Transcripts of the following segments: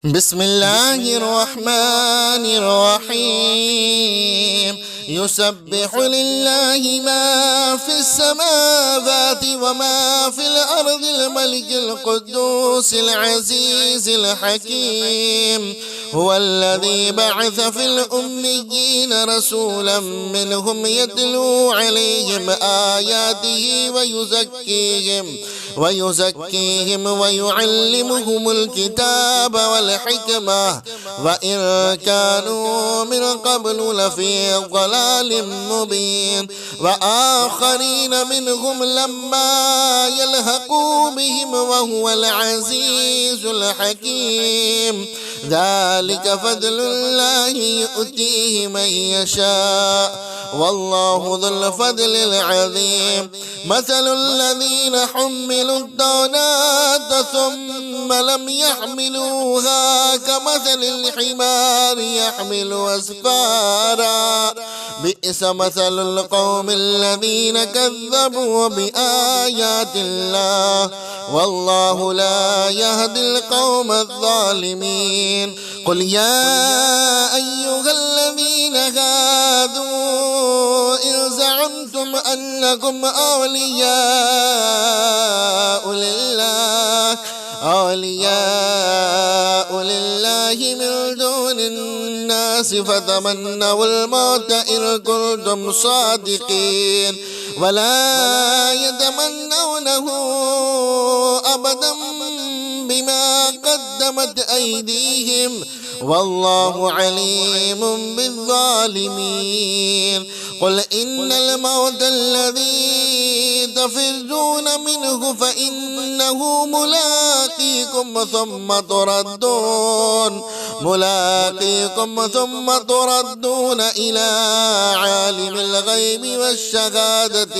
بسم الله الرحمن الرحيم. يسبح لله ما في السماوات وما في الأرض الملك القدوس العزيز الحكيم. هو الذي بعث في الأميين رسولا منهم يتلو عليهم آياته ويزكيهم ويعلمهم الكتاب والحكمة وإن كانوا من قبل لفي ضلال مبين. وآخرين منهم لما يلحقوا بهم وهو العزيز الحكيم. ذلك فضل الله يؤتيه من يشاء والله ذو الفضل العظيم. مثل الذين حملوا التوراة ثم لم يحملوها كمثل الحمار يحمل أسفارا بئس مثل القوم الذين كذبوا بآيات الله والله لا يهدي القوم الظالمين. قل يا أيها الذين هادوا إن زعمتم أنكم أولياء لله من دون الناس فتمنوا الموت إن كنتم صادقين ولا يتمنونه أبدا بما قدمت أيديهم والله عليم بالظالمين. قل إن الموت الذي تفرون منه فإنه ملاقيكم ثم تردون إلى عالم الغيب والشهادة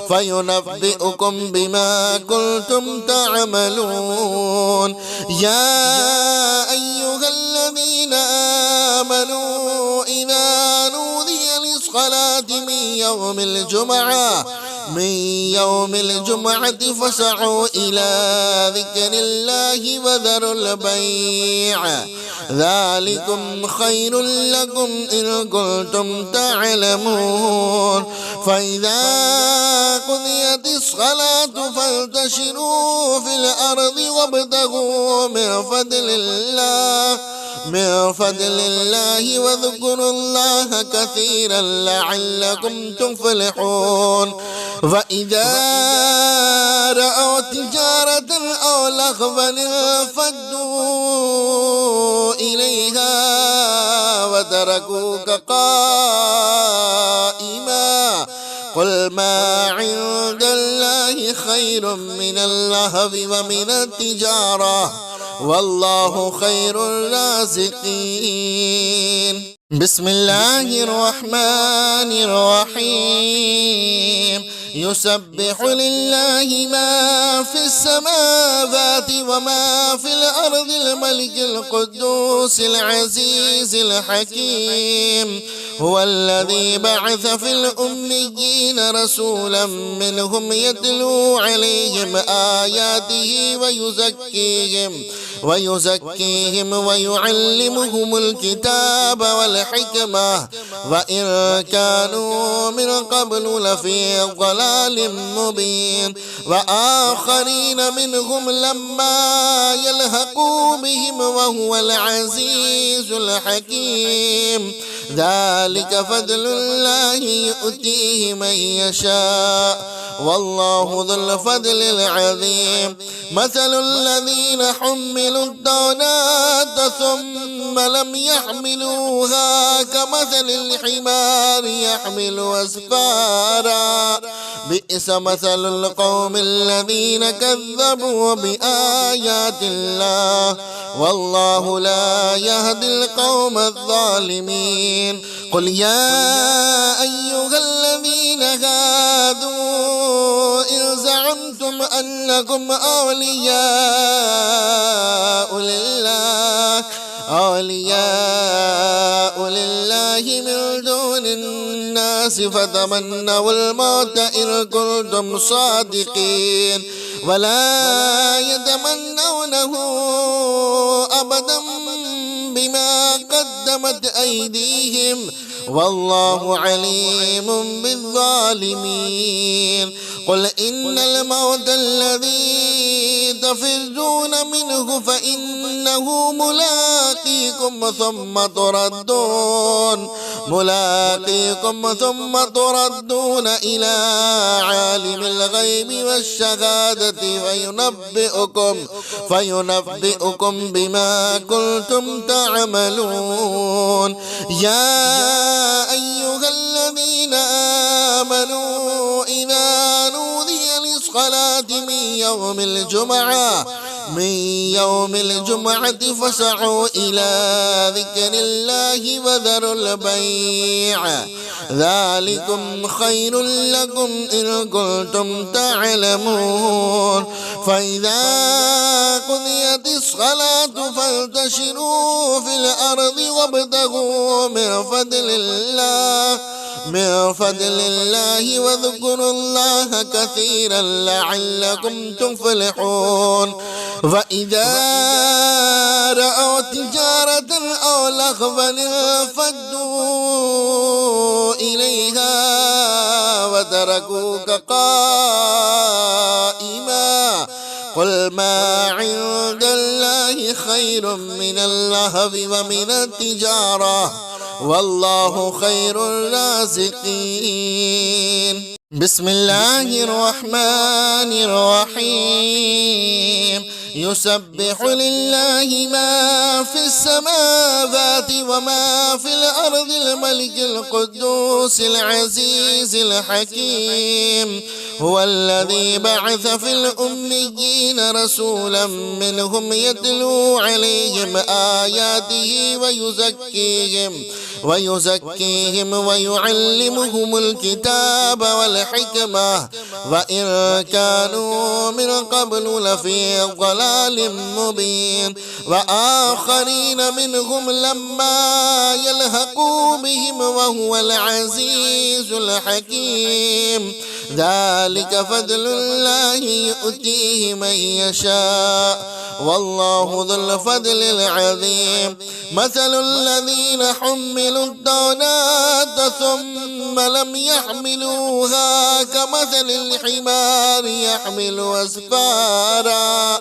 فينبئكم بما كنتم تعملون. يا أيها الذين آمنوا إذا نودي للصلاة من يوم الجمعة فاسعوا إلى ذكر الله وذروا البيع ذلكم خير لكم إن كنتم تعلمون. فإذا قضيت الصلاة فانتشروا في الأرض وابتغوا من فضل الله واذكروا الله كثيرا لعلكم تفلحون. وإذا رأوا تجارة أو لهوا انفضوا إليها وتركوك قائما قل ما عند الله خير من اللهو ومن التجارة والله خير الرازقين. بسم الله الرحمن الرحيم. يسبح لله ما في السماوات وما في الأرض الملك القدوس العزيز الحكيم. هو الذي بعث في الأميين رسولا منهم يتلو عليهم آياته ويزكيهم ويعلمهم الكتاب والحكمة وإن كانوا من قبل لفي ضلال مبين. وآخرين منهم لما يلحقوا بهم وهو العزيز الحكيم. ذلك فضل الله يؤتيه من يشاء والله ذو الفضل العظيم. مثل الذين حملوا التوراة ثم لم يحملوها كمثل الحمار يحمل أسفارا بئس مثل القوم الذين كذبوا بآيات الله والله لا يهدي القوم الظالمين. قل يا أيها الذين هادوا إن زعمتم أنكم أولياء لله من دون الناس الناس فتمنوا الموت إن كنتم صادقين ولا يتمنونه أبدا بما قدمت أيديهم والله عليم بالظالمين قل إن الموت الذي تفرون منه فإنه ملاقيكم ثم تردون إلى عالم الغيب والشهادة فينبئكم بما كنتم تعملون يا أيها الذين آمنوا إذا نودي للصلاة من يوم الجمعة فاسعوا إلى ذكر الله وذروا البيع ذلكم خير لكم إن كنتم تعلمون فإذا قضيت الصلاة فانتشروا في الأرض وابتغوا من فضل الله واذكروا الله كثيرا لعلكم تفلحون وإذا رأوا تجارة أو لهوا انفضوا إليها وتركوك قائما قل ما عند الله خير من اللهو ومن التجارة والله خير الرازقين بسم الله الرحمن الرحيم يسبح لله ما في السماوات وما في الأرض الملك القدوس العزيز الحكيم هو الذي بعث في الأميين رسولا منهم يتلو عليهم آياته ويزكيهم ويعلمهم الكتاب والحكمة وإن كانوا من قبل لفي ضلال مبين وآخرين منهم لما يلحقوا بهم وهو العزيز الحكيم ذلك فضل الله يؤتيه من يشاء والله ذو الفضل العظيم مثل الذين حملوا التوراة ثم لم يحملوها كمثل الحمار يحمل أسفارا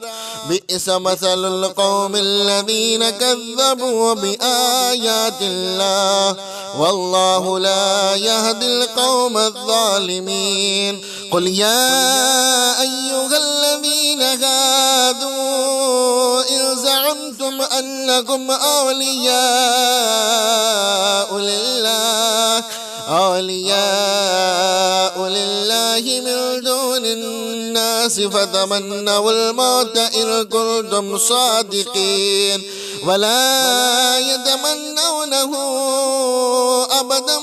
بئس مثل القوم الذين كذبوا بآيات الله والله لا يهدي القوم الظالمين قل يا أيها الذين هادوا إن زعمتم أنكم أولياء لله من دون الناس فتمنوا الموت إن كنتم صادقين ولا يتمنونه أبدا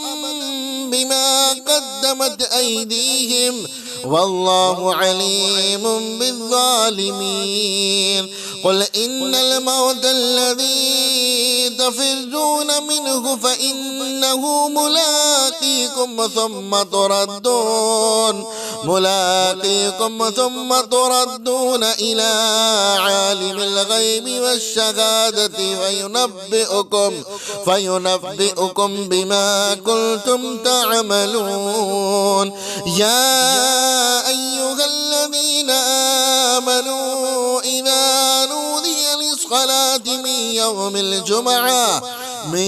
بما قدمت أيديهم والله عليم بالظالمين قل إن الموت الذي تفرون منه فإنه ملاقيكم ثم تردون إلى عالم الغيب والشهادة فينبئكم بما كنتم تعملون يا أيها الذين آمنوا إذا نودي للصلاة من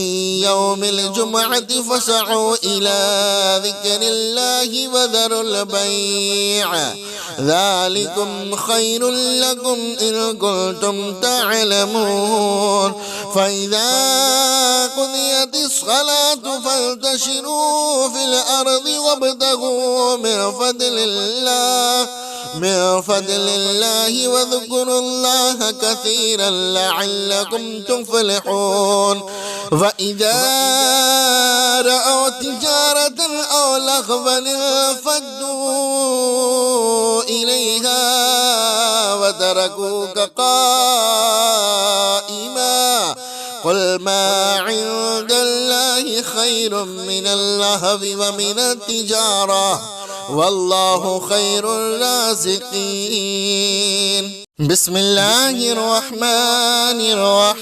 يوم الجمعة فاسعوا إلى ذكر الله وذروا البيع ذلكم خير لكم إن كنتم تعلمون فإذا قضيت الصلاة فانتشروا في الأرض وابتغوا من فضل الله واذكروا الله كثيرا لعلكم تفلحون وإذا رأوا تجارة أو لهوا انفضوا إليها وتركوك قائما قل ما عند الله خير من اللهو ومن التجارة والله خير الرازقين. بسم الله الرحمن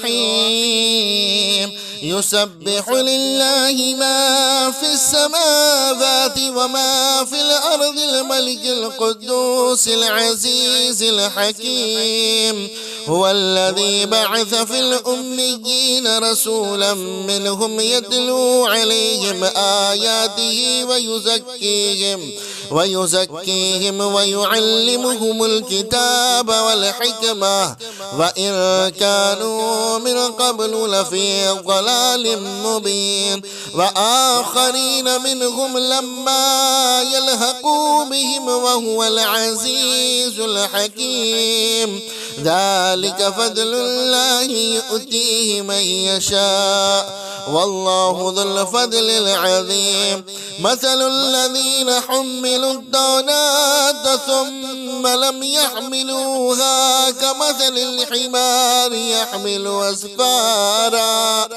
الرحيم. يسبح لله ما في السماوات وما في الأرض الملك القدوس العزيز الحكيم. هو الذي بعث في الأميين رسولا منهم يتلو عليهم آياته ويزكيهم ويعلمهم الكتاب والحكمة وإن كانوا من قبل لفي ضلال مبين. وآخرين منهم لما يلحقوا بهم وهو العزيز الحكيم. ذلك فضل الله يؤتيه من يشاء والله ذو الفضل العظيم. مثل الذين حملوا التوراة ثم لم يحملوها كمثل الحمار يحمل أسفارا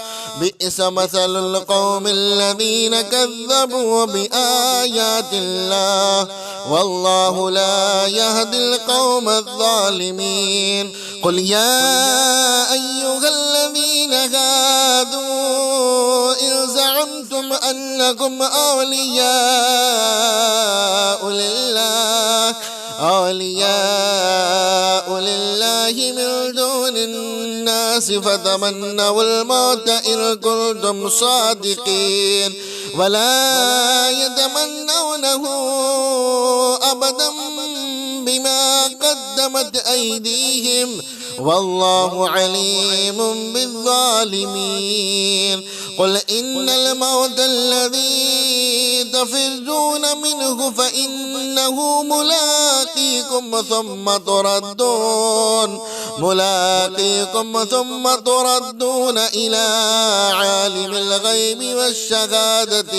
بئس مثل القوم الذين كذبوا بآيات الله والله لا يهدي القوم الظالمين. قل يا أيها الذين هادوا إن زعمتم أنكم أولياء لله من دون الناس فتمنوا الموت إن كنتم صادقين ولا يتمنونه أبدا بما قدمت أيديهم والله عليم بالظالمين. قل إن الموت الذي تفرون منه فإنه ملاقيكم ثم تردون إلى عالم الغيب والشهادة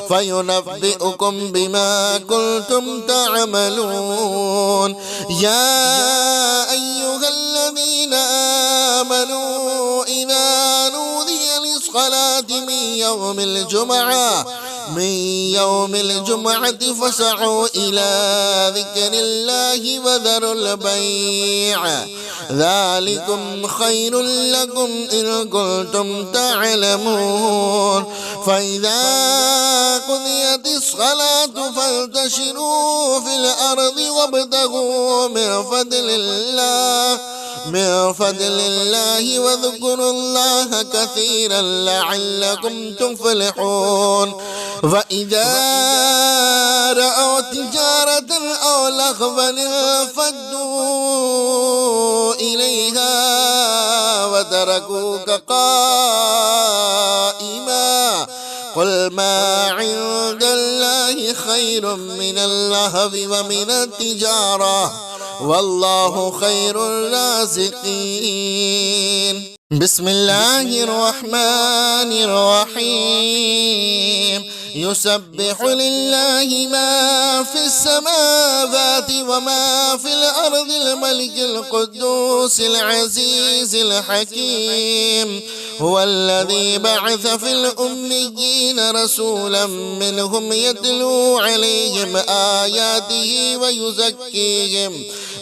فينبئكم بما كنتم تعملون. يا أيها الذين آمنوا إذا نودي للصلاة من يوم الجمعة فاسعوا إلى ذكر الله وذروا البيع ذلكم خير لكم إن كنتم تعلمون. فإذا قضيت الصلاة فانتشروا في الأرض وابتغوا من فضل الله واذكروا الله كثيرا لعلكم تفلحون. وإذا رأوا تجارة أو لهوا انفضوا إليها وتركوك قائما قل ما عند الله خير من اللهو ومن التجارة والله خير الرازقين. بسم الله الرحمن الرحيم. يسبح لله ما في السماوات وما في الأرض الملك القدوس العزيز الحكيم. هو الذي بعث في الأميين رسولا منهم يتلو عليهم آياته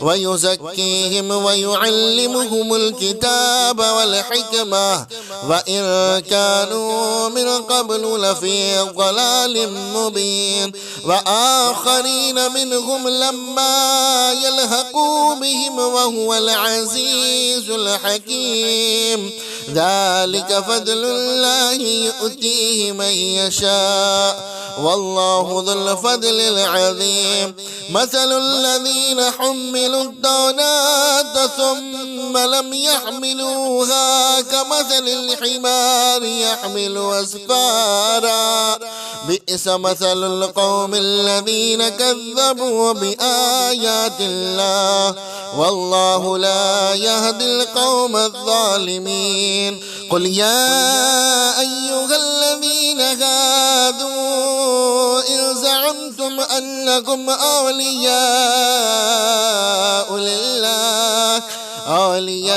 ويزكيهم ويعلمهم الكتاب والحكمة وإن كانوا من قبل لفي ضلال مبين. وآخرين منهم لما يلحقوا بهم وهو العزيز الحكيم. ذلك فضل الله يؤتيه من يشاء والله ذو الفضل العظيم. مثل الذين حملوا التوراة ثم لم يحملوها كمثل الحمار يحمل أسفارا بئس مثل القوم الذين كذبوا بآيات الله والله لا يهدي القوم الظالمين. قل يا أيها الذين هادوا إن زعمتم أنكم أولياء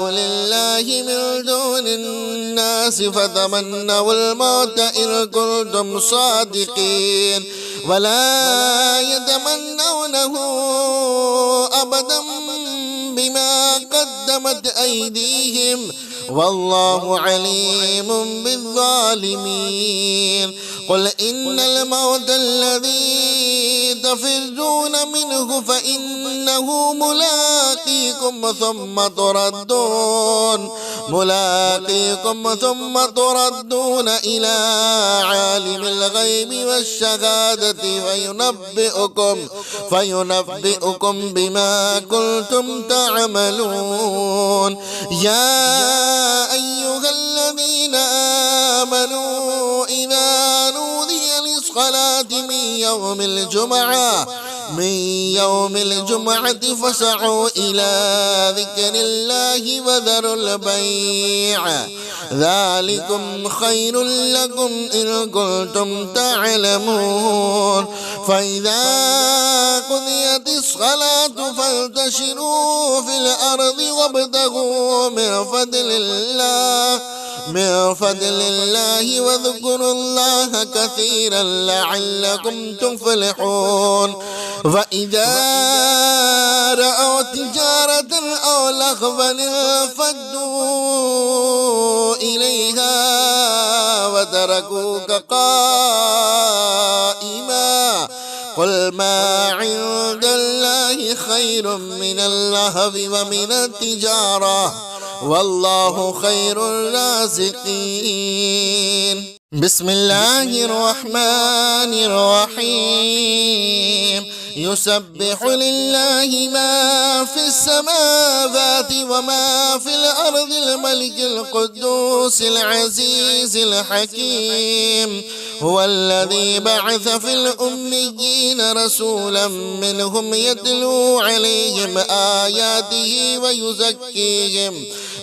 لله من دون الناس فتمنوا الموت إن كنتم صادقين ولا يتمنونه أبدا بما قدمت أيديهم والله عليم بالظالمين. قل إن الموت الذي تفرون منه فإنه ملاقيكم ثم تردون إلى عالم الغيب والشهادة فينبئكم بما كنتم تعملون. يا أيها الذين آمنوا إذا نودي للصلاة من يوم الجمعة فاسعوا إلى ذكر الله وذروا البيع ذلكم خير لكم إن كنتم تعلمون. فإذا قضيت الصلاة فانتشروا في الأرض وابتغوا من فضل الله واذكروا الله كثيرا لعلكم تفلحون. وإذا رأوا تجارة أو لهوا انفضوا إليها وتركوك قائما قل ما عند الله خير من اللهو ومن التجارة والله خير الرازقين. بسم الله الرحمن الرحيم. يسبح لله ما في السماوات وما في الأرض الملك القدوس العزيز الحكيم. هو الذي بعث في الأميين رسولا منهم يتلو عليهم آياته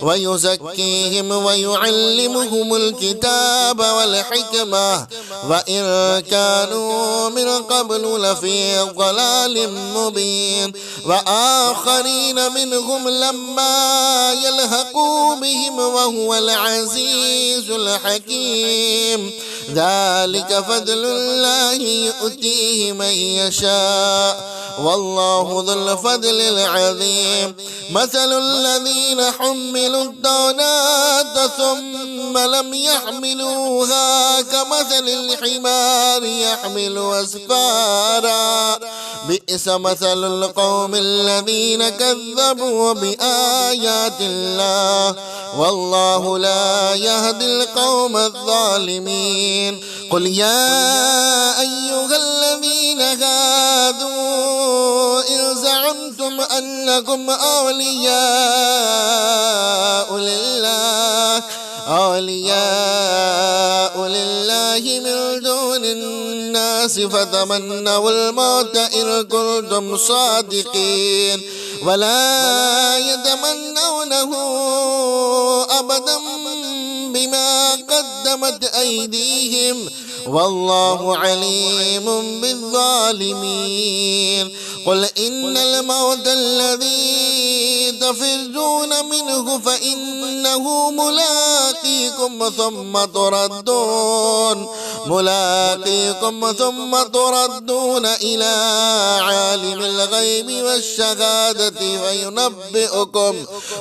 ويزكيهم ويعلمهم الكتاب والحكمة وإن كانوا من قبل لفي ضلال مبين. وآخرين منهم لما يلحقوا بهم وهو العزيز الحكيم. ذلك فضل الله يؤتيه من يشاء والله ذو الفضل العظيم. مثل الذين حملوا التوراة ثم لم يحملوها كمثل الحمار يحمل أسفارا بئس مثل القوم الذين كذبوا بآيات الله والله لا يهدي القوم الظالمين. قل يا أيها الذين هادوا إن زعمتم أنكم أولياء لله من دون الناس فتمنوا الموت إن كنتم صادقين ولا يتمنونه أبدا بما قدمت أيديهم والله عليم بالظالمين. قل إن الموت الذي تفرون منه فإنه ملاقيكم ثم تردون إلى عالم الغيب والشهادة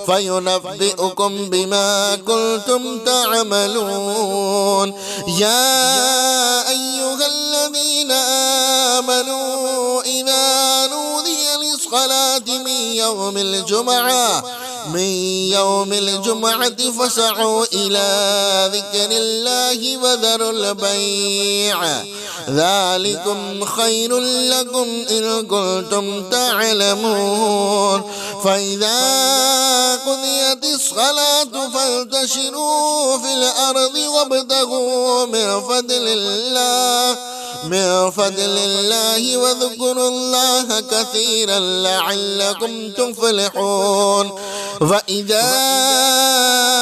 فينبئكم بما كنتم تعملون. يا أيها الذين آمنوا إذا نودي للصلاة من يوم الجمعة فاسعوا إلى ذكر الله وذروا البيع ذلكم خير لكم إن كنتم تعلمون. فإذا قضيت الصلاة فانتشروا في الأرض وابتغوا من فضل الله واذكروا الله كثيرا لعلكم تفلحون. وإذا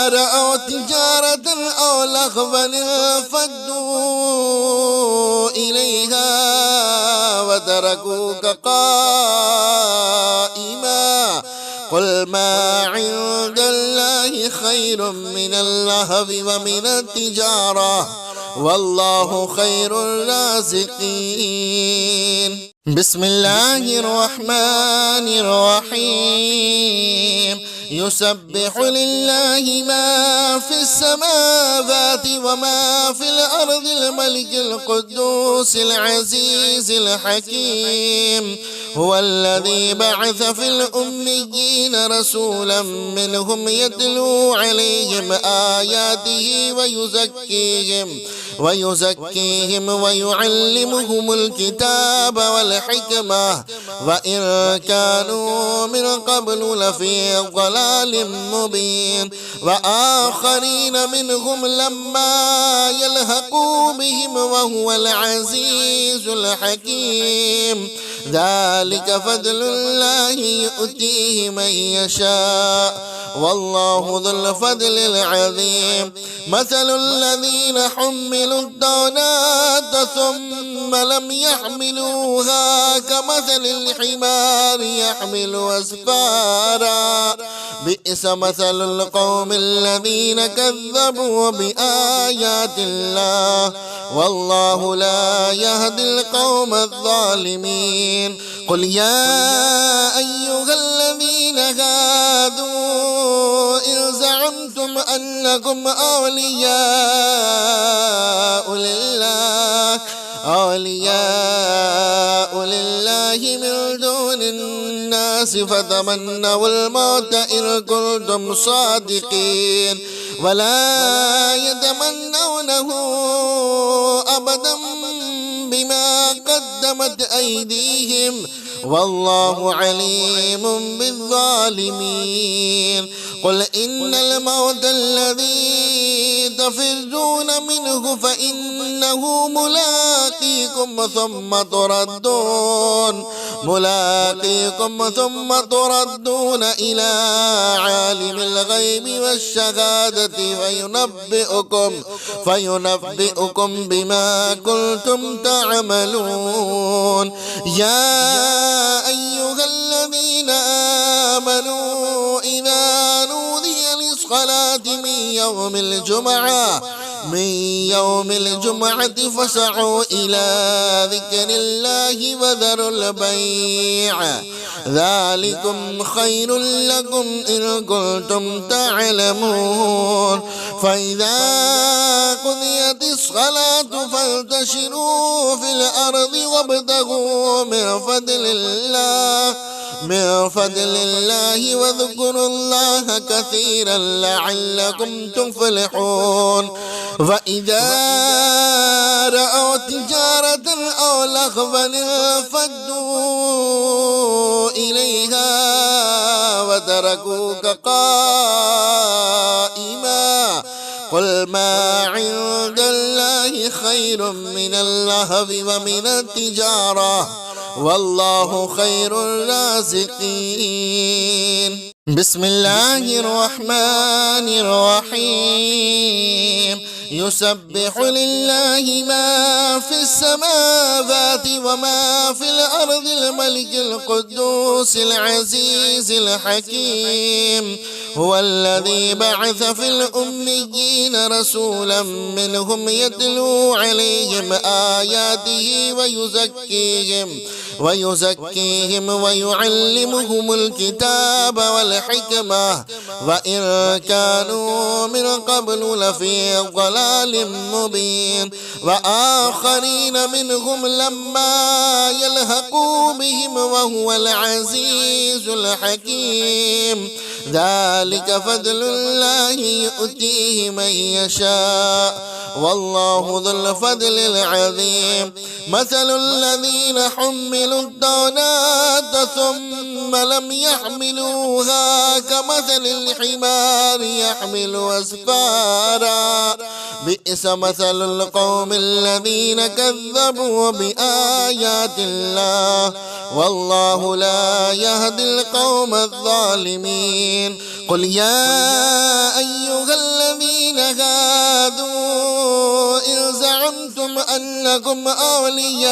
رأوا تجارة أو لهوا انفضوا إليها وتركوك قائما قل ما عند الله خير من اللهو ومن التجارة والله خير الرازقين. بسم الله الرحمن الرحيم. يسبح لله ما في السماوات وما في الأرض الملك القدوس العزيز الحكيم. هو الذي بعث في الأميين رسولا منهم يتلو عليهم آياته ويزكيهم ويعلمهم الكتاب والحكمة وإن كانوا من قبل لفي ضلال مبين. وآخرين منهم لما يلحقوا بهم وهو العزيز الحكيم. ذلك فضل الله يؤتيه من يشاء والله ذو الفضل العظيم. مثل الذين حملوا التوراة ثم لم يحملوها كمثل الحمار يحمل أسفارا بئس مثل القوم الذين كذبوا بآيات الله والله لا يهدي القوم الظالمين. قل يا أيها الذين هادوا إن زعمتم أنكم أولياء لله من دون الناس فتمنوا الموت إن كنتم صادقين ولا يتمنونه أبدا بما قدمت أيديهم والله عليم بالظالمين. قل إن الموت الذي تفرون منه فإنه ملاقيكم ثم تردون إلى عالم الغيب والشهادة فينبئكم بما كنتم تعملون. يا أيها الذين آمنوا إذا نودي للصلاة من يوم الجمعة فاسعوا إلى ذكر الله وذروا البيع ذلكم خير لكم إن كنتم تعلمون. فإذا قضيت الصلاة فانتشروا في الأرض وابتغوا من فضل الله واذكروا الله كثيرا لعلكم تفلحون. وإذا رأوا تجارة أو لهوا انفضوا إليها وتركوك قائما قل ما عند الله خير من اللهو ومن التجارة والله خير الرازقين. بسم الله الرحمن الرحيم. يسبح لله ما في السماوات وما في الأرض الملك القدوس العزيز الحكيم. هو الذي بعث في الأميين رسولا منهم يتلو عليهم آياته ويزكيهم ويعلمهم الكتاب والحكمة وإن كانوا من قبل لفي ضلال مبين. وآخرين منهم لما يلحقوا بهم وهو العزيز الحكيم. ذلك فضل الله يؤتيه من يشاء والله ذو الفضل العظيم. مثل الذين حملوا التوراة ثم لم يحملوها كمثل الحمار يحمل أسفارا بئس مثل القوم الذين كذبوا بآيات الله والله لا يهدي القوم الظالمين. قل يا أيها الذين هادوا إن زعمتم أنكم أولياء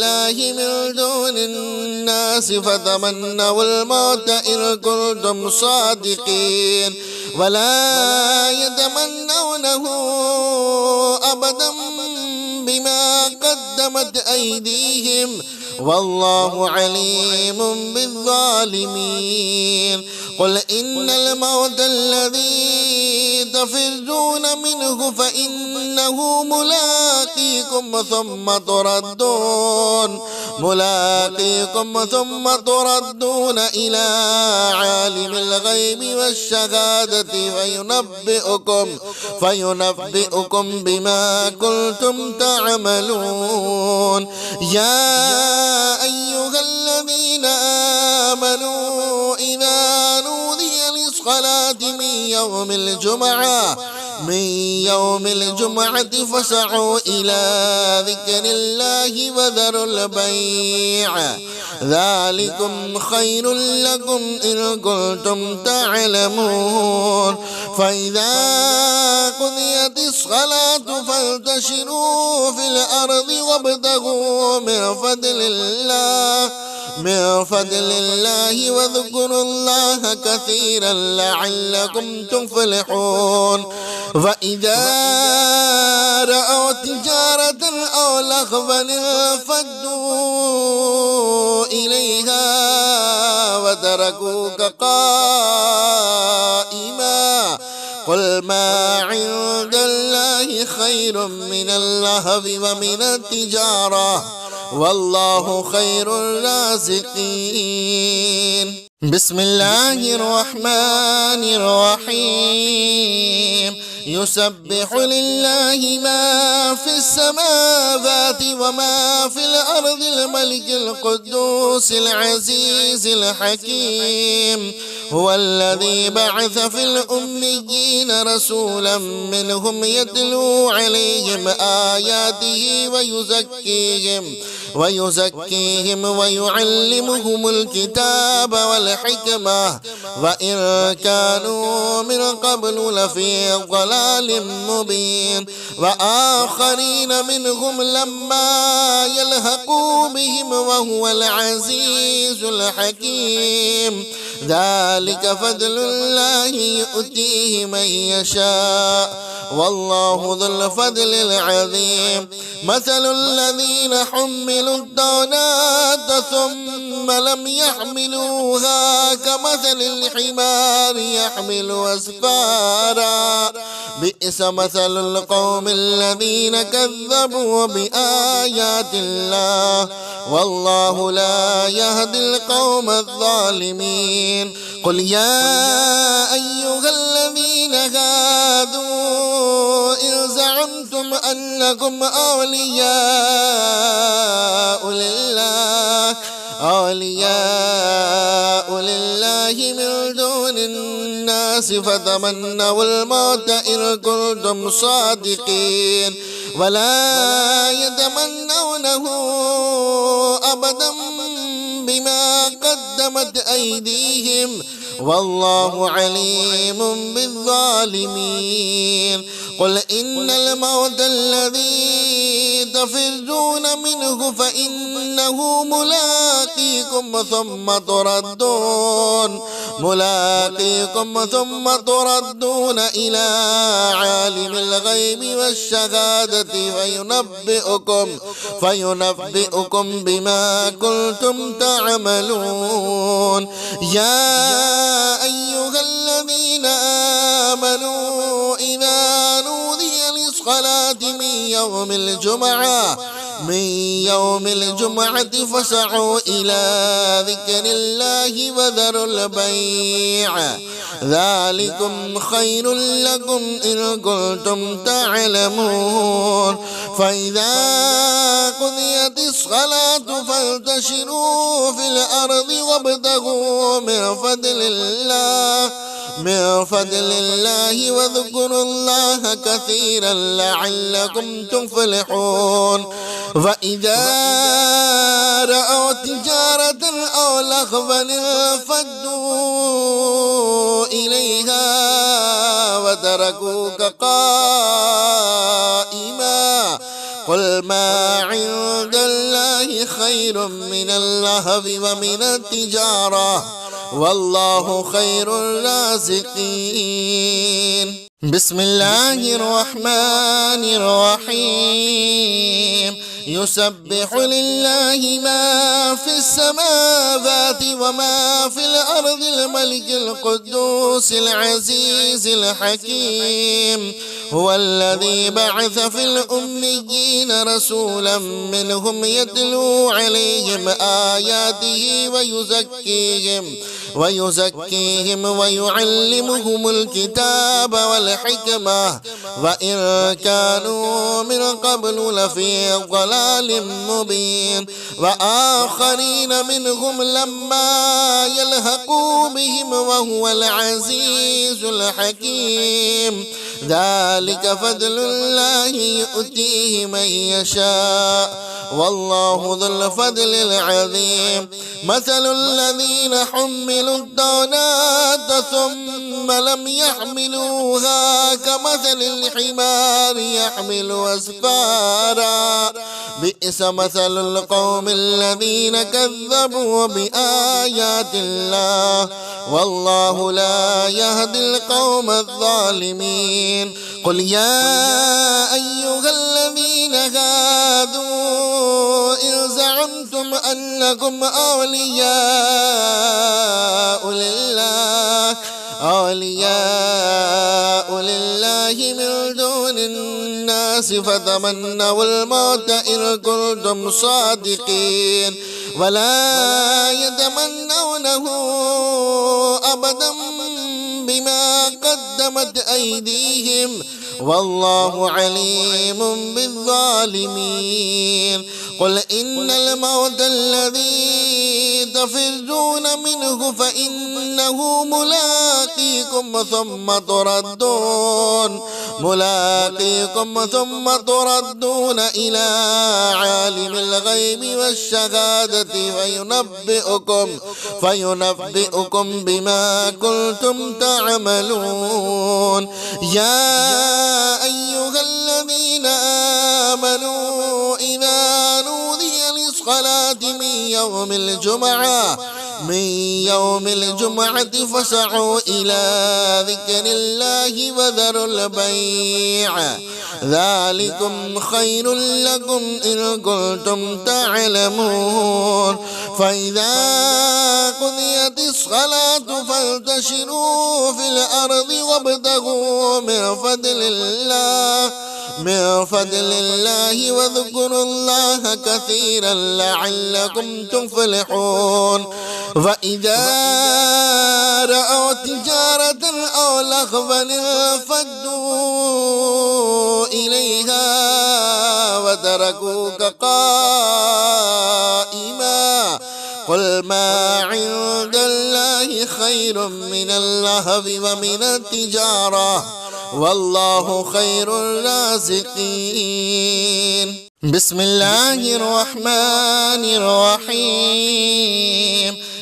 لله من دون الناس فتمنوا الموت إن كنتم صادقين ولا يتمنونه أبدا بما قدمت أيديهم والله عليم بالظالمين. قل إن الموت الذي تفرون منه فإنه ملاقيكم ثم تردون إلى عالم الغيب والشهادة فينبئكم بما كنتم تعملون. يا أيها الذين آمنوا إذا نودي للصلاة من يوم الجمعة فاسعوا إلى ذكر الله وذروا البيع ذلكم خير لكم إن كنتم تعلمون. فإذا قضيت الصلاة فانتشروا في الأرض وابتغوا من فضل الله واذكروا الله كثيرا لعلكم تفلحون. وإذا رأوا تجارة أو لهوا انفضوا إليها وتركوك قائما قل ما عند الله خير من اللهو ومن التجارة والله خير الرازقين. بسم الله الرحمن الرحيم. يسبح لله ما في السماوات وما في الأرض الملك القدوس العزيز الحكيم. هو الذي بعث في الأميين رسولا منهم يتلو عليهم آياته ويزكيهم ويعلمهم الكتاب والحكمة وإن كانوا من قبل لفي ضلال مبين. وآخرين منهم لما يلحقوا بهم وهو العزيز الحكيم. ذلك فضل الله يؤتيه من يشاء والله ذو الفضل العظيم. مثل الذين حملوا التوراة ثم لم يحملوها كمثل الحمار يحمل أسفارا بئس مثل القوم الذين كذبوا بآيات الله والله لا يهدي القوم الظالمين. قل يا أيها الذين هادوا إن زعمتم أنكم أولياء لله من دون الناس فتمنوا الموت إن كنتم صادقين ولا يتمنونه أبدا بما قدمت أيديهم والله عليم بالظالمين. قل إن الموت الذي تفرون منه فإنه ملاقيكم ثم تردون إلى عالم الغيب والشهادة فينبئكم بما كنتم تعملون. يا أيها الذين آمنوا إذا نودي للصلاة من يوم الجمعة فاسعوا إلى ذكر الله وذروا البيع ذلكم خير لكم إن كنتم تعلمون. فإذا قضيت الصلاة فانتشروا في الأرض وابتغوا من فضل الله واذكروا الله كثيرا لعلكم تفلحون. وإذا رأوا تجارة أو لهوا انفضوا إليها وتركوك قائما قل ما عند الله خير من اللهو ومن التجارة والله خير الرازقين. بسم الله الرحمن الرحيم. يسبح لله ما في السماوات وما في الأرض الملك القدوس العزيز الحكيم. هو الذي بعث في الأميين رسولا منهم يتلو عليهم آياته ويزكيهم ويعلمهم الكتاب والحكمة وإن كانوا من قبل لفي ضلال مبين. وآخرين منهم لما يلحقوا بهم وهو العزيز الحكيم. ذلك فضل الله يؤتيه من يشاء والله ذو الفضل العظيم. مثل الذين حملوا التوراة ثم لم يحملوها كمثل الحمار يحمل أسفارا بئس مثل القوم الذين كذبوا بآيات الله والله لا يهدي القوم الظالمين. قل يا أيها الذين هادوا إن زعمتم أنكم أولياء لله من دون الناس فتمنوا الموت إن كنتم صادقين ولا يتمنونه أبدا بما قدمت أيديهم والله عليم بالظالمين. قل إن الموت الذي تفرون منه فإنه ملاقيكم ثم تردون إلى عالم الغيب والشهادة فينبئكم بما كنتم تعملون. يا أيها الذين آمنوا إذا نودي للصلاة من يوم الجمعة فاسعوا إلى ذكر الله وذروا البيع ذلكم خير لكم إن كنتم تعلمون. فإذا قضيت الصلاة فانتشروا في الأرض وابتغوا من فضل الله واذكروا الله كثيرا لعلكم تفلحون. وإذا رأوا تجارة أو لهوا انفضوا إليها وتركوك قائما قل ما عند الله خير من اللهو ومن التجارة والله خير الرازقين. بسم الله الرحمن الرحيم.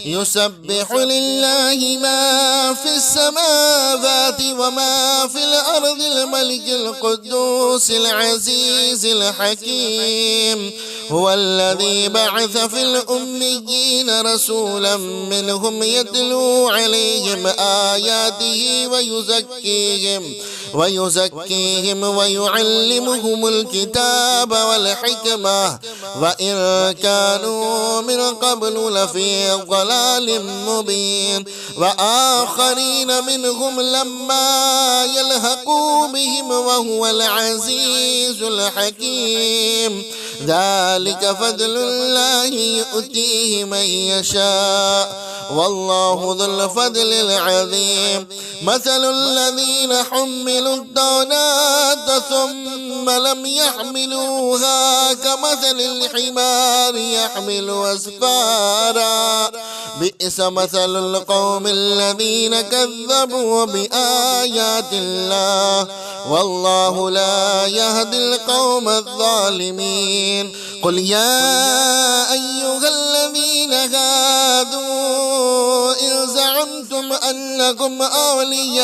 يسبح لله ما في السماوات وما في الأرض الملك القدوس العزيز الحكيم. هو الذي بعث في الأميين رسولا منهم يتلو عليهم آياته ويزكيهم ويعلمهم الكتاب والحكمة وإن كانوا من قبل لفي ضلال مبين. وآخرين منهم لما يلحقوا بهم وهو العزيز الحكيم. ذلك فضل الله يؤتيه من يشاء والله ذو الفضل العظيم. مثل الذين حملوا التوراة ثم لم يحملوها كمثل الحمار يحمل أسفارا بئس مثل القوم الذين كذبوا بآيات الله والله لا يهدي القوم الظالمين. قل يا أيها الذين هادوا إن زعمتم أنكم أولياء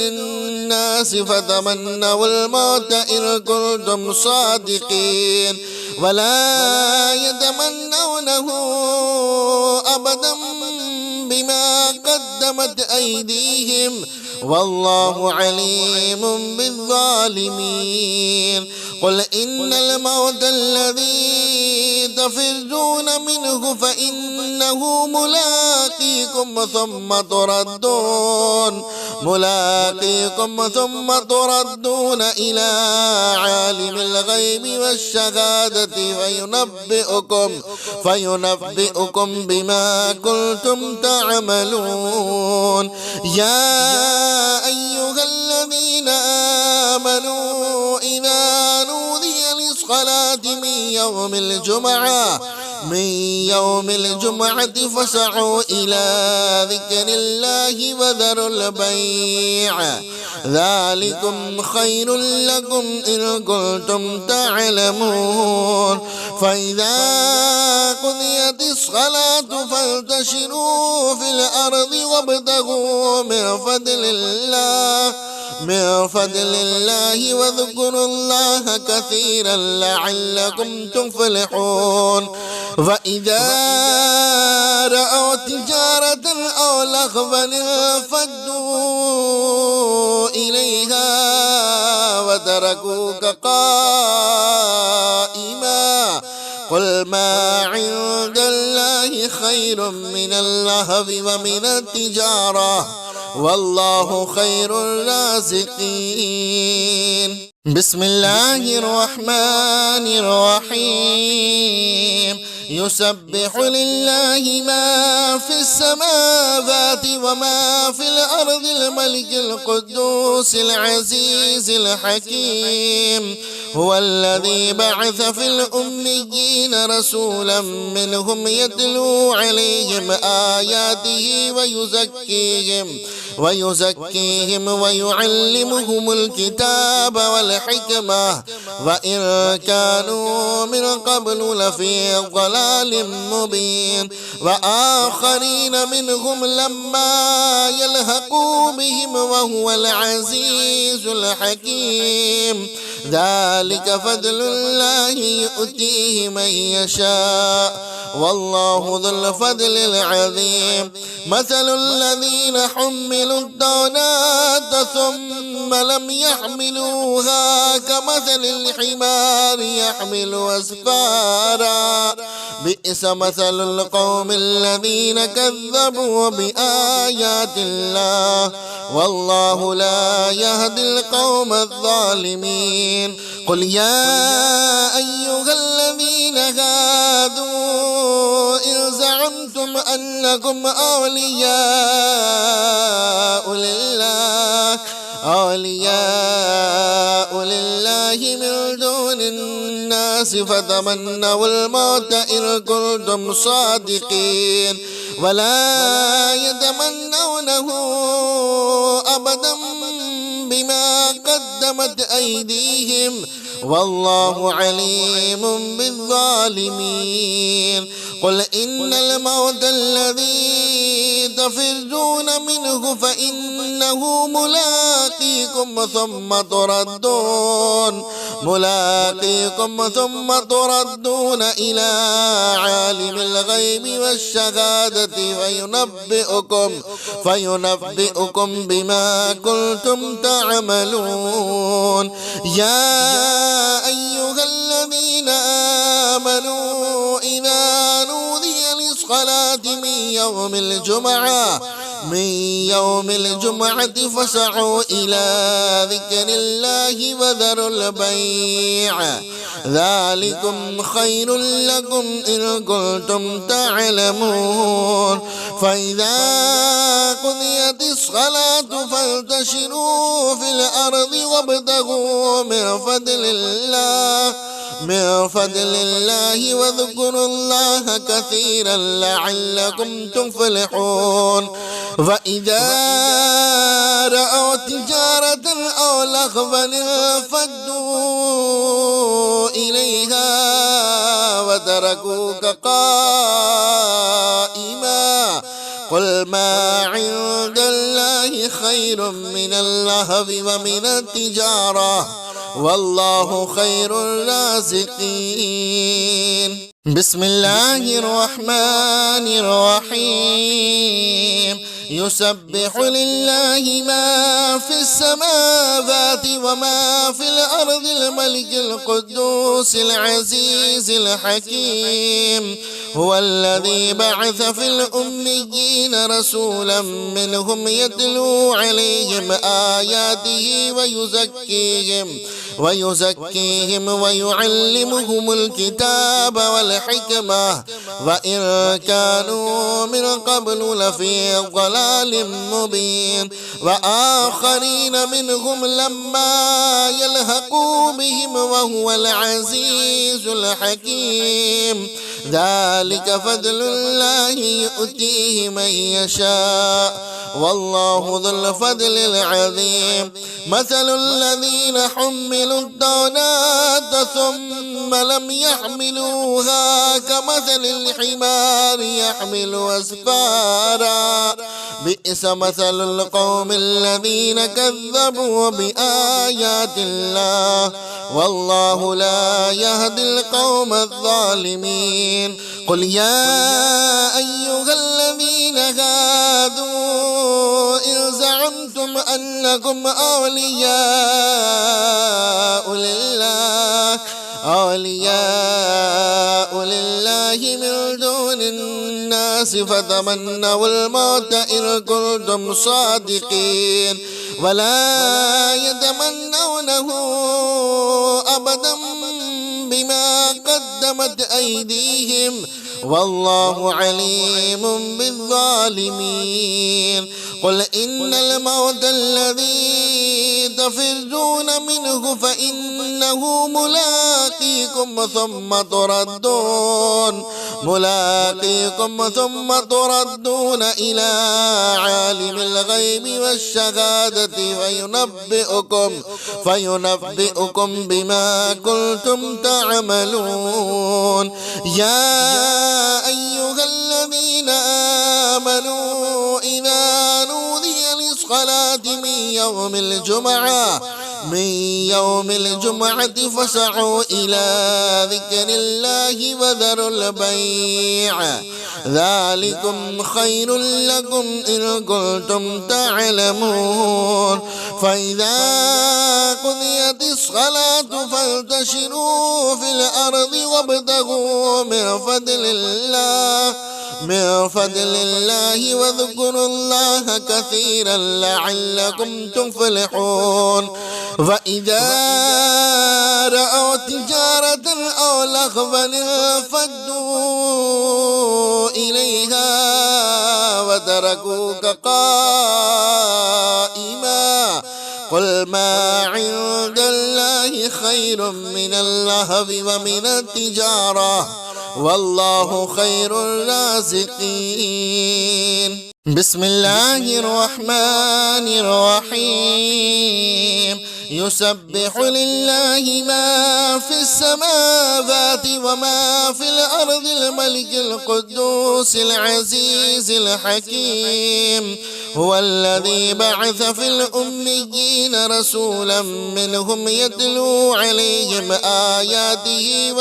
الناس فتمنوا الموت إن كنتم صادقين ولا يتمنونه أبدا بما قدمت أيديهم والله عليم بالظالمين قل إن الموت الذي تفرون منه فإنه ملاقيكم ثم تردون إلى عالم الغيب والشهادة فينبئكم بما كنتم تعملون يا أيها الذين آمنوا إذا نودي للصلاة من يوم الجمعة فاسعوا إلى ذكر الله وذروا البيع ذلكم خير لكم إن كنتم تعلمون فإذا قضيت الصلاة فانتشروا في الأرض وابتغوا من فضل الله واذكروا الله كثيرا لعلكم تفلحون فإذا رأوا تجارة أو لهوا انفضوا إليها وتركوك قائما قل ما عند الله خير من اللهو ومن التجارة والله خير الرازقين بسم الله الرحمن الرحيم يسبح لله ما في السماوات وما في الأرض الملك القدوس العزيز الحكيم هو الذي بعث في الأميين رسولا منهم يتلو عليهم آياته ويزكيهم ويعلمهم الكتاب والحكمة وإن كانوا من قبل لفي ضلال مبين وآخرين منهم لما يلحقوا بهم وهو العزيز الحكيم ذلك فضل الله يؤتيه من يشاء والله ذو الفضل العظيم مثل الذين حملوا التوراة ثم لم يحملوها كمثل الحمار يحمل أسفارا بئس مثل القوم الذين كذبوا بآيات الله والله لا يهدي القوم الظالمين قل يا أيها الذين هادوا إن زعمتم أنكم أولياء لله من دون الناس فتمنوا الموت إن كنتم صادقين ولا يتمنونه أبدا بما قدمت أيديهم والله عليم بالظالمين قل إن الموت الذي تفرون منه فإنه ملاقيكم ثم تردون إلى عالم الغيب والشهادة فينبئكم بما كنتم تعملون يا أيها الذين آمنوا إذا نودي للصلاة من يوم الجمعة فاسعوا إلى ذكر الله وذروا البيع ذلكم خير لكم إن كنتم تعلمون فإذا قضيت الصلاة فانتشروا في الأرض وابتغوا من فضل الله واذكروا الله كثيرا لعلكم تفلحون فإذا رأوا تجارة أو لهوا انفضوا إليها وتركوك قائما قل ما عند الله خير من اللهو ومن التجارة والله خير الرازقين. بسم الله الرحمن الرحيم. يسبح لله ما في السماوات وما في الأرض الملك القدوس العزيز الحكيم. هو الذي بعث في الأميين رسولا منهم يتلو عليهم آياته ويزكيهم ويعلمهم الكتاب والحكمة وإن كانوا من قبل لفي ضلال مبين. وآخرين منهم لما يلحقوا بهم وهو العزيز الحكيم. ذلك فضل الله يؤتيه من يشاء والله ذو الفضل العظيم. مثل الذين حملوا التوراة ثم لم يحملوها كمثل الحمار يحمل أسفارا بئس مثل القوم الذين كذبوا بآيات الله والله لا يهدي القوم الظالمين. قل يا أيها الذين هادوا إن زعمتم أنكم أولياء لله من دون الناس فتمنوا الموت إن كنتم صادقين ولا يتمنونه أبدا بما قدمت أيديهم والله عليم بالظالمين. قل إن الموت الذي تفرون منه فإنه ملاقيكم ثم تردون إلى عالم الغيب والشهادة فينبئكم بما كنتم تعملون. يا أيها الذين آمنوا إذا نودي للصلاة من يوم الجمعة فاسعوا إلى ذكر الله وذروا البيع ذلكم خير لكم إن كنتم تعلمون. فإذا قضيت الصلاة فانتشروا في الأرض وابتغوا من فضل الله واذكروا الله كثيرا لعلكم تفلحون. فإذا رأوا تجارة أو لهوا انفضوا إليها وتركوك قائما. قل ما عند الله خير من اللهو ومن التجارة والله خير الرازقين. بسم الله الرحمن الرحيم. يسبح لله ما في السماوات وما في الأرض الملك القدوس العزيز الحكيم. هو الذي بعث في الأميين رسولا منهم يتلو عليهم آياته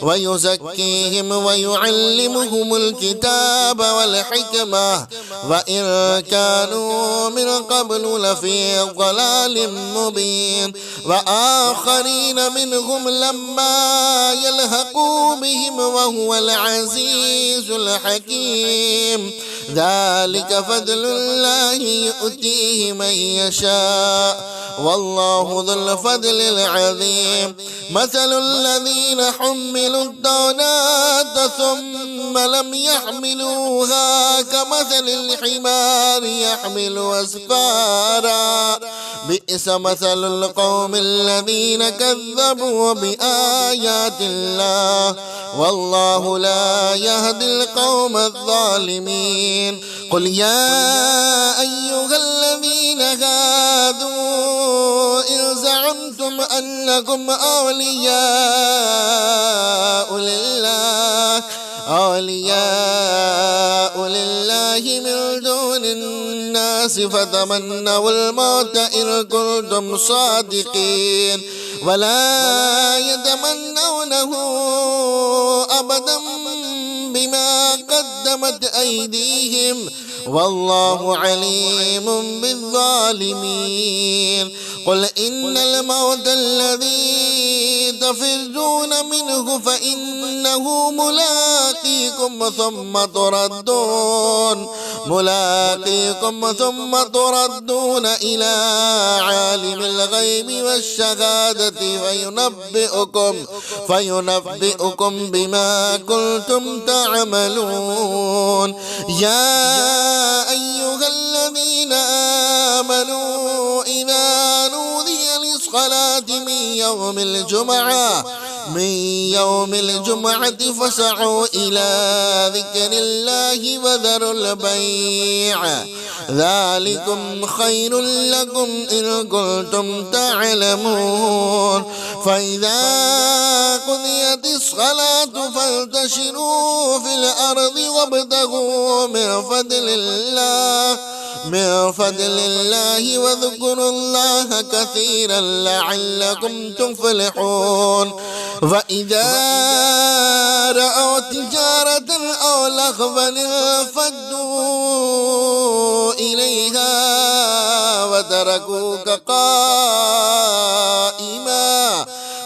ويزكيهم ويعلمهم الكتاب والحكمة وإن كانوا من قبل لفي ضلال مبين. وآخرين منهم لما يلحقوا بهم وهو العزيز الحكيم. ذلك فضل الله يؤتيه من يشاء والله ذو الفضل العظيم. مثل الذين حملوا التوراة ثم لم يحملوها كمثل الحمار يحمل أسفارا بئس مثل القوم الذين كذبوا بآيات الله والله لا يهدي القوم الظالمين. قل يا أيها الذين هادوا إن زعمتم أنكم أولياء الله من دون الناس فتمنوا الموت إن كنتم صادقين ولا يتمنونه أبدا بما قدمت أيديهم والله عليم بالظالمين قل إن الموت الذي تفرون منه فإنه ملاقيكم ثم تردون إلى عالم الغيب والشهادة فينبئكم بما كنتم تعملون يا أيها الذين آمنوا إذا نودي للصلاة من يوم الجمعة فاسعوا إلى ذكر الله وذروا البيع ذلكم خير لكم إن كنتم تعلمون فإذا قضيت الصلاة فانتشروا في الأرض وابتغوا من فضل الله واذكروا الله كثيرا لعلكم تفلحون فإذا رأوا تجارة أو لهوا انفضوا إليها وتركوك قائما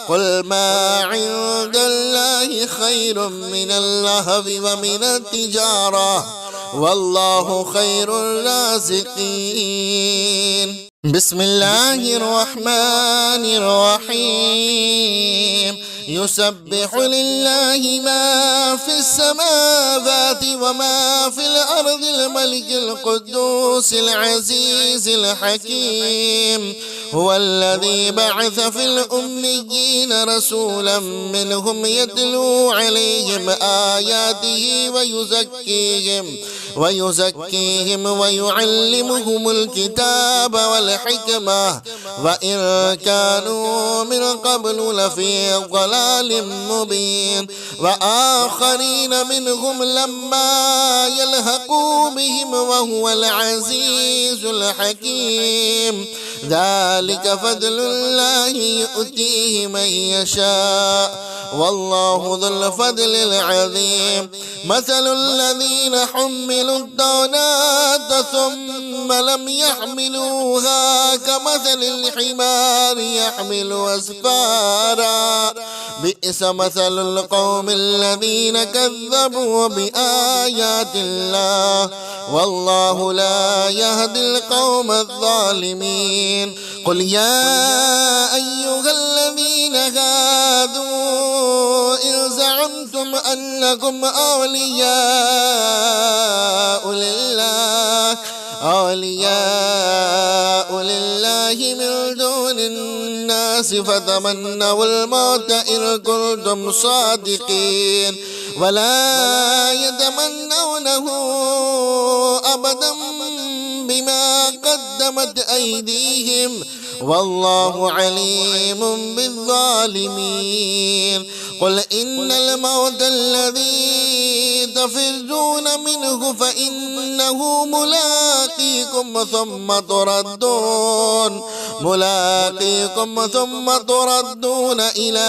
قل ما عند الله خير من اللهو ومن التجارة والله خير الرازقين بسم الله الرحمن الرحيم يسبح لله ما في السماوات وما في الأرض الملك القدوس العزيز الحكيم هو الذي بعث في الأميين رسولا منهم يتلو عليهم آياته ويزكيهم ويعلمهم الكتاب والحكمة وإن كانوا من قبل لفي ضلال مبين وآخرين منهم لما يلحقوا بهم وهو العزيز الحكيم ذلك فضل الله يؤتيه من يشاء والله ذو الفضل العظيم مثل الذين حملوا التوراة ثم لم يحملوها كمثل الحمار يحمل أسفارا بئس مثل القوم الذين كذبوا بآيات الله والله لا يهدي القوم الظالمين قل يا أيها الذين هادوا إن زعمتم أنكم أولياء لله من دون الناس فتمنوا الموت إن كنتم صادقين ولا يتمنونه أبدا بما قدمت أيديهم والله عليم بالظالمين قل إن الموت الذي تفرون منه فإنه ملاقيكم ثم تردون إلى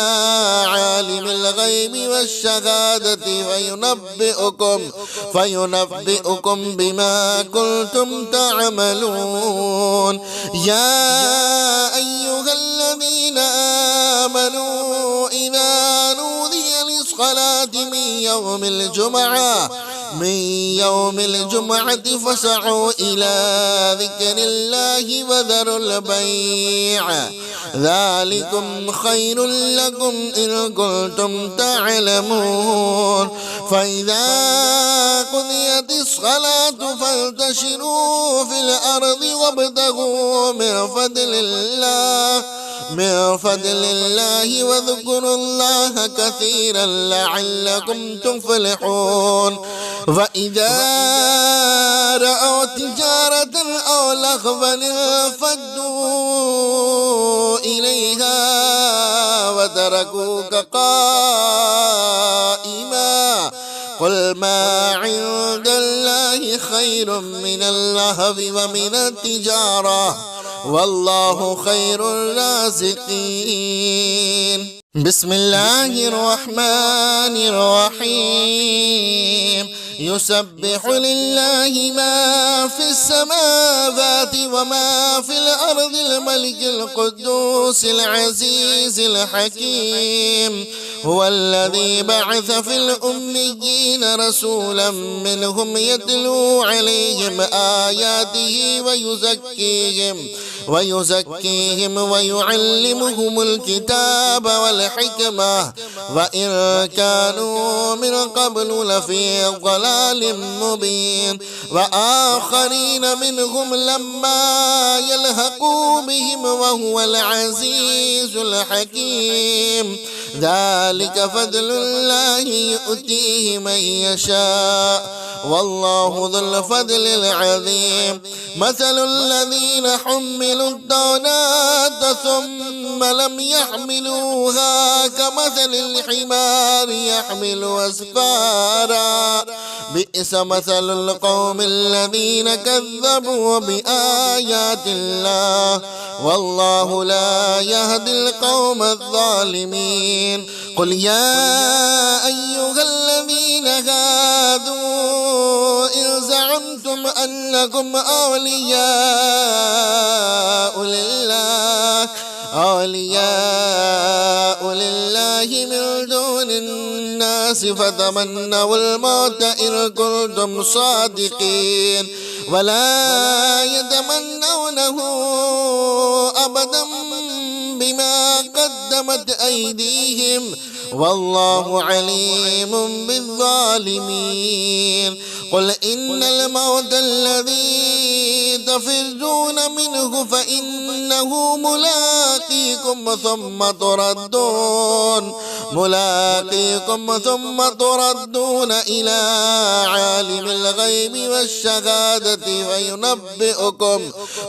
عالم الغيب والشهادة فينبئكم بما كنتم تعملون يا أيها الذين آمنوا إذا نودي للصلاة من يوم الجمعة فاسعوا إلى ذكر الله وذروا البيع ذلكم خير لكم إن كنتم تعلمون فإذا قضيت الصلاة فانتشروا في الأرض وابتغوا من فضل الله واذكروا الله كثيرا لعلكم تفلحون فإذا رأوا تجارة أو لهوا انفضوا إليها وتركوك قائما قل ما عند الله خير من اللهو ومن التجارة والله خير الرازقين. بسم الله الرحمن الرحيم. يسبح لله ما في السماوات وما في الأرض الملك القدوس العزيز الحكيم. هو الذي بعث في الأميين رسولا منهم يتلو عليهم آياته ويزكيهم ويعلمهم الكتاب والحكمة وإن كانوا من قبل لفي ضلال مبين. وآخرين منهم لما يلحقوا بهم وهو العزيز الحكيم. ذلك فضل الله يؤتيه من يشاء والله ذو الفضل العظيم. مثل الذين حملوا التوراة ثم لم يحملوها كمثل الحمار يحمل أسفارا بئس مثل القوم الذين كذبوا بآيات الله والله لا يهدي القوم الظالمين. قل يا أيها الذين هادوا إن زعمتم أنكم أولياء لله من دون الناس فتمنوا الموت إن كنتم صادقين ولا يتمنونه أبدا بما قدمت أيديهم والله عليم بالظالمين. قل إن الموت الذي تفرون منه فإنه ملاقيكم ثم تردون إلى عالم الغيب والشهادة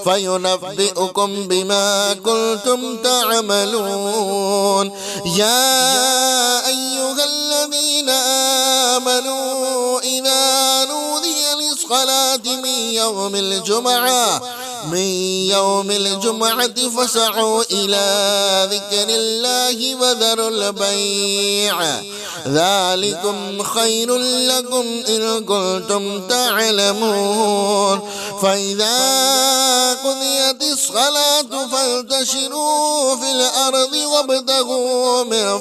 فينبئكم بما كنتم تعملون. يا أيها الذين آمنوا إذا نودي للصلاة من يوم الجمعة فاسعوا إلى ذكر الله وذروا البيع ذلكم خير لكم إن كنتم تعلمون. فإذا قضيت الصلاة فانتشروا في الأرض وابتغوا من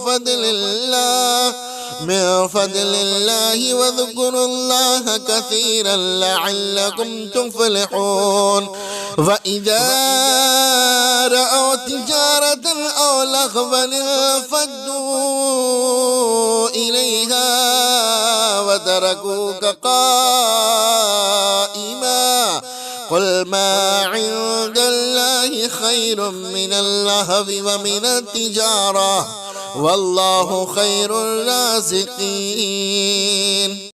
فضل الله واذكروا الله كثيرا لعلكم تفلحون. فإذا رأوا تجارة أو لهوا انفضوا إليها وتركوك قائما. قل ما عند الله خير من اللهو ومن التجارة والله خير الرازقين.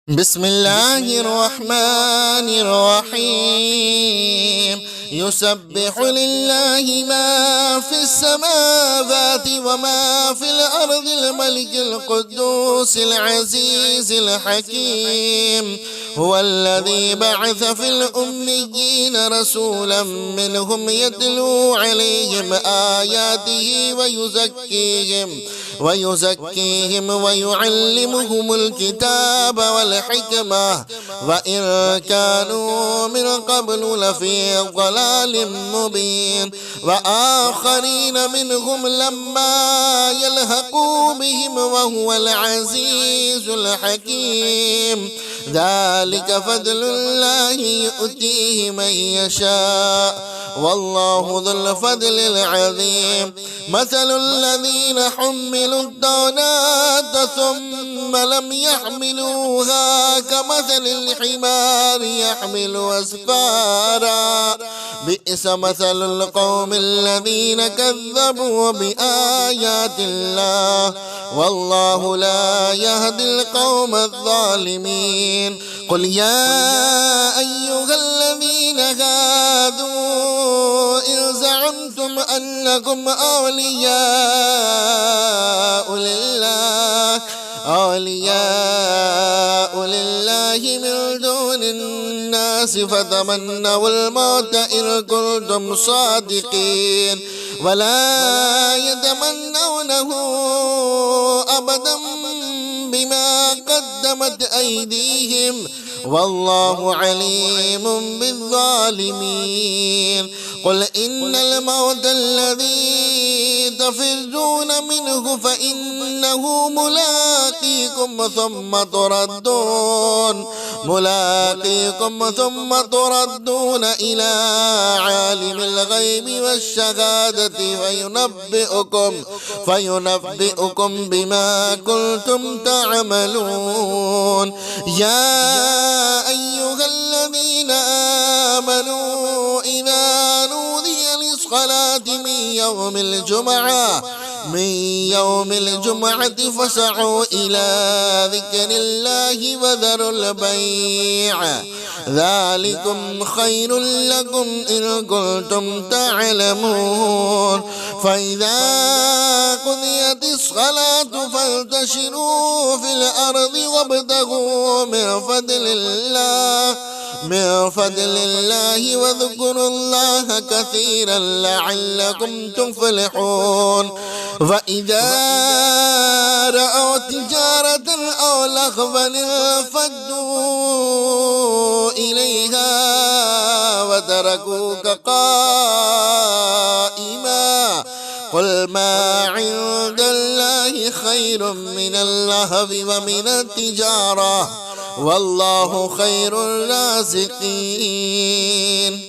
بسم الله الرحمن الرحيم. يسبح لله ما في السماوات وما في الأرض الملك القدوس العزيز الحكيم. هو الذي بعث في الأميين رسولا منهم يتلو عليهم آياته ويزكيهم ويعلمهم الكتاب والحكمة وإن كانوا من قبل لفي ضلال مبين. وآخرين منهم لما يلحقوا بهم وهو العزيز الحكيم. ذلك فضل الله يؤتيه من يشاء والله ذو الفضل العظيم. مثل الذين حملوا التوراة ثم لم يحملوها كمثل الحمار يحمل أسفارا بئس مثل القوم الذين كذبوا بآيات الله والله لا يهدي القوم الظالمين. قل يا أيها الذين هادوا إن زعمتم أنكم أولياء لله من دون الناس فتمنوا الموت إن كنتم صادقين ولا يتمنونه أبدا بما قدمت أيديهم والله عليم بالظالمين قل إن الموت الذي تفرون منه فإنه ملاقيكم ثم تردون إلى عالم الغيب والشهادة فينبئكم بما كنتم تعملون يا أيها الذين آمنوا إذا نودي للصلاة من يوم الجمعة فاسعوا إلى ذكر الله وذروا البيع ذلكم خير لكم إن كنتم تعلمون فإذا قضيت الصلاة فانتشروا في الأرض وابتغوا من فضل الله واذكروا الله كثيرا لعلكم تفلحون فإذا رأوا تجارة أو لهوا انفضوا إليها وتركوك قائما قل ما عند الله خير من اللهو ومن التجارة والله خير الرازقين.